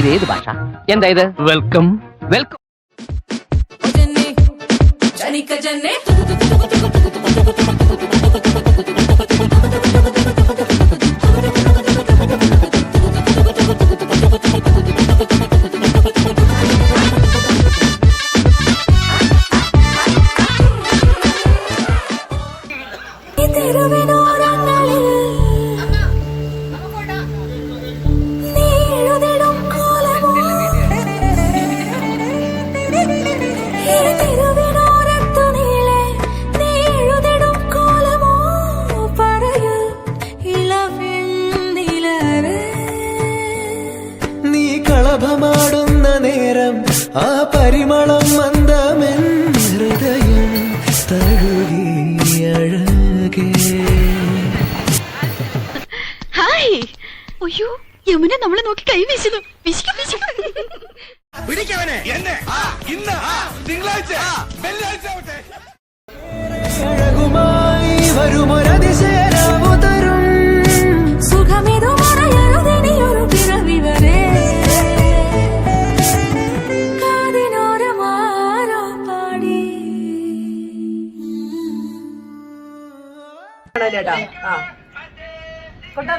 ഇത് ഏത് ഭാഷ? എന്താ ഇത്? Welcome welcome. കളഭമാടുന്ന നേരം ആ പരിമളം മന്ദമെൻ ഹൃദയം തഴുകിയഴകേ. ഹായ്. അയ്യോ, യമുന നമ്മളെ നോക്കി കൈ വീശുന്നു. അഴകുമായി വരുമൊരതിശയരാവു തരും സുഖമേതോ മറയരുതെനിയൊരു പിറവി വരെ കാതിനോരമാരോ പാടി. ചേട്ടാ കൊട്ടാൻ